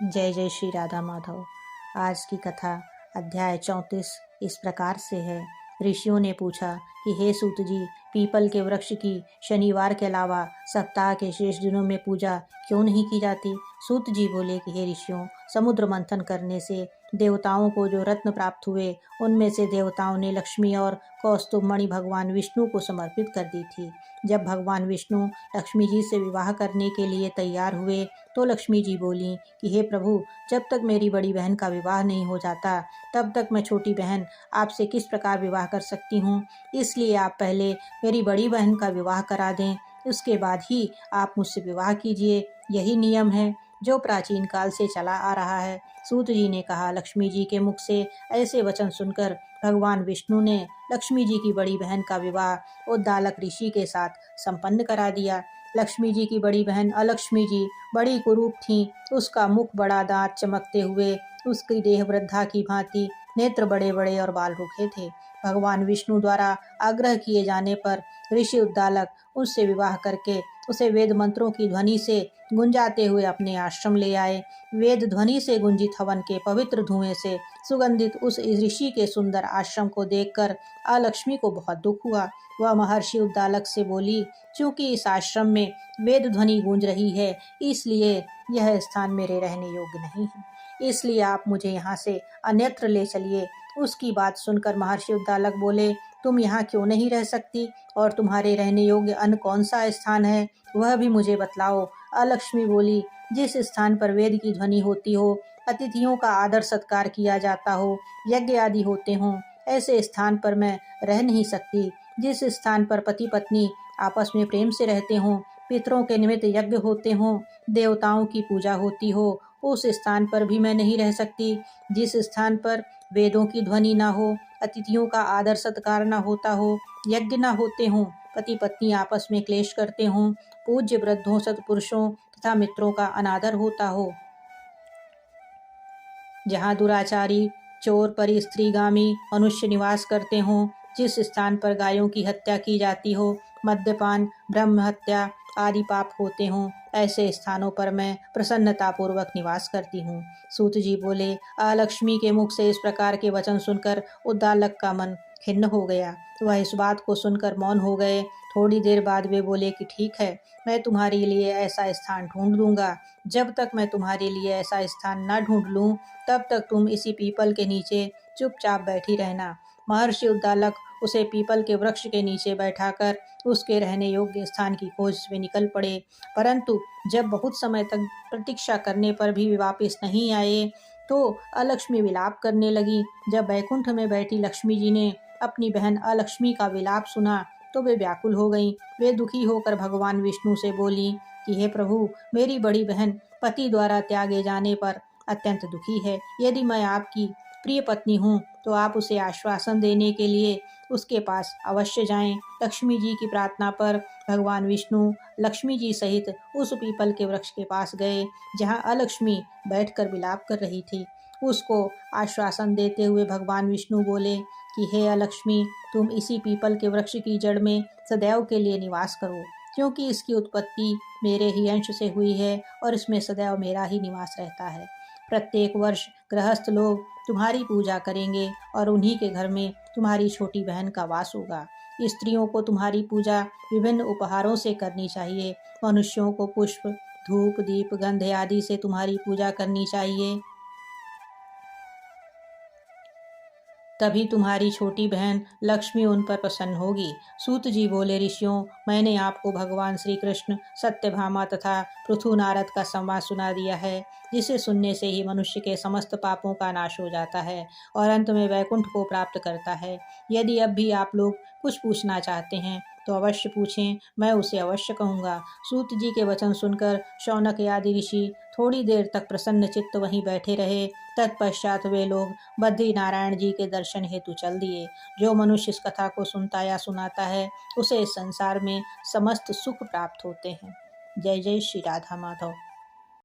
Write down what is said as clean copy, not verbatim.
जय जय श्री राधा माधव। आज की कथा अध्याय 34 इस प्रकार से है। ऋषियों ने पूछा कि हे सूत जी, पीपल के वृक्ष की शनिवार के अलावा सप्ताह के शेष दिनों में पूजा क्यों नहीं की जाती? सूत जी बोले कि हे ऋषियों, समुद्र मंथन करने से देवताओं को जो रत्न प्राप्त हुए, उनमें से देवताओं ने लक्ष्मी और कौस्तुभ मणि भगवान विष्णु को समर्पित कर दी थी। जब भगवान विष्णु लक्ष्मी जी से विवाह करने के लिए तैयार हुए तो लक्ष्मी जी बोली कि हे प्रभु, जब तक मेरी बड़ी बहन का विवाह नहीं हो जाता तब तक मैं छोटी बहन आपसे किस प्रकार विवाह कर सकती हूँ। इसलिए आप पहले मेरी बड़ी बहन का विवाह करा दें, उसके बाद ही आप मुझसे विवाह कीजिए। यही नियम है जो प्राचीन काल से चला आ रहा है। सूत जी ने कहा, लक्ष्मी जी के मुख से ऐसे वचन सुनकर भगवान विष्णु ने लक्ष्मी जी की बड़ी बहन का विवाह उद्दालक ऋषि के साथ संपन्न करा दिया। लक्ष्मी जी की बड़ी बहन अलक्ष्मी जी बड़ी कुरूप थी। उसका मुख बड़ा, दांत चमकते हुए, उसकी देह वृद्धा की भांति, नेत्र बड़े बड़े और बाल रूखे थे। भगवान विष्णु द्वारा आग्रह किए जाने पर ऋषि उद्दालक उससे विवाह करके उसे वेद मंत्रों की ध्वनि से गुंजाते हुए अपने आश्रम ले आए। वेद ध्वनि से गुंजित हवन के पवित्र धुएं से सुगंधित उस ऋषि के सुंदर आश्रम को देखकर अलक्ष्मी को बहुत दुख हुआ। वह महर्षि उद्दालक से बोली, चूंकि इस आश्रम में वेद ध्वनि गूंज रही है, इसलिए यह स्थान मेरे रहने योग्य नहीं है। इसलिए आप मुझे यहाँ से अन्यत्र ले चलिए। उसकी बात सुनकर महर्षि उद्दालक बोले, तुम यहाँ क्यों नहीं रह सकती, और तुम्हारे रहने योग्य अन्य कौन सा स्थान है, वह भी मुझे बतलाओ। अलक्ष्मी बोली, जिस स्थान पर वेद की ध्वनि होती हो, अतिथियों का आदर सत्कार किया जाता हो, यज्ञ आदि होते हों, ऐसे स्थान पर मैं रह नहीं सकती। जिस स्थान पर पति पत्नी आपस में प्रेम से रहते हों, पितरों के निमित्त यज्ञ होते हों, देवताओं की पूजा होती हो, उस स्थान पर भी मैं नहीं रह सकती। जिस स्थान पर वेदों की ध्वनि ना हो, अतिथियों का आदर सत्कार ना होता हो, यज्ञ ना होते हों, पति पत्नी आपस में क्लेश करते हों, पूज्य वृद्धों सत्पुरुषों तथा मित्रों का अनादर होता हो, जहाँ दुराचारी, चोर, परी, स्त्रीगामी मनुष्य निवास करते हों, जिस स्थान पर गायों की हत्या की जाती हो, मद्यपान, ब्रह्म हत्या आदि पाप होते हों, ऐसे स्थानों पर मैं प्रसन्नतापूर्वक निवास करती हूँ। सूत जी बोले, अलक्ष्मी के मुख से इस प्रकार के वचन सुनकर उद्दालक का मन खिन्न हो गया। वह इस बात को सुनकर मौन हो गए। थोड़ी देर बाद वे बोले कि ठीक है, मैं तुम्हारे लिए ऐसा स्थान ढूंढ दूंगा। जब तक मैं तुम्हारे लिए ऐसा स्थान न ढूंढ लूँ, तब तक तुम इसी पीपल के नीचे चुपचाप बैठी रहना। महर्षि उद्दालक उसे पीपल के वृक्ष के नीचे बैठाकर उसके रहने योग्य स्थान की खोज में निकल पड़े। परंतु जब बहुत समय तक प्रतीक्षा करने पर भी वे वापस नहीं आए तो अलक्ष्मी विलाप करने लगी। जब बैकुंठ में बैठी लक्ष्मी जी ने अपनी बहन अलक्ष्मी का विलाप सुना तो वे व्याकुल हो गईं। वे दुखी होकर भगवान विष्णु से बोली कि हे प्रभु, मेरी बड़ी बहन पति द्वारा त्यागे जाने पर अत्यंत दुखी है। यदि मैं आपकी प्रिय पत्नी हूँ तो आप उसे आश्वासन देने के लिए उसके पास अवश्य जाएं। लक्ष्मी जी की प्रार्थना पर भगवान विष्णु लक्ष्मी जी सहित उस पीपल के वृक्ष के पास गए जहाँ अलक्ष्मी बैठकर विलाप कर रही थी। उसको आश्वासन देते हुए भगवान विष्णु बोले कि हे अलक्ष्मी, तुम इसी पीपल के वृक्ष की जड़ में सदैव के लिए निवास करो, क्योंकि इसकी उत्पत्ति मेरे ही अंश से हुई है और इसमें सदैव मेरा ही निवास रहता है। प्रत्येक वर्ष गृहस्थ लोग तुम्हारी पूजा करेंगे और उन्हीं के घर में तुम्हारी छोटी बहन का वास होगा। स्त्रियों को तुम्हारी पूजा विभिन्न उपहारों से करनी चाहिए। मनुष्यों को पुष्प, धूप, दीप, गंध आदि से तुम्हारी पूजा करनी चाहिए। तभी तुम्हारी छोटी बहन लक्ष्मी उन पर प्रसन्न होगी। सूत जी बोले, ऋषियों, मैंने आपको भगवान श्री कृष्ण, सत्यभामा तथा पृथु नारद का संवाद सुना दिया है, जिसे सुनने से ही मनुष्य के समस्त पापों का नाश हो जाता है और अंत में वैकुंठ को प्राप्त करता है। यदि अब भी आप लोग कुछ पूछना चाहते हैं तो अवश्य पूछें, मैं उसे अवश्य कहूँगा। सूत जी के वचन सुनकर शौनक आदि ऋषि थोड़ी देर तक प्रसन्न चित्त वहीं बैठे रहे। तत्पश्चात वे लोग बद्री नारायण जी के दर्शन हेतु चल दिए। जो मनुष्य इस कथा को सुनता या सुनाता है, उसे इस संसार में समस्त सुख प्राप्त होते हैं। जय जय श्री राधा माधव।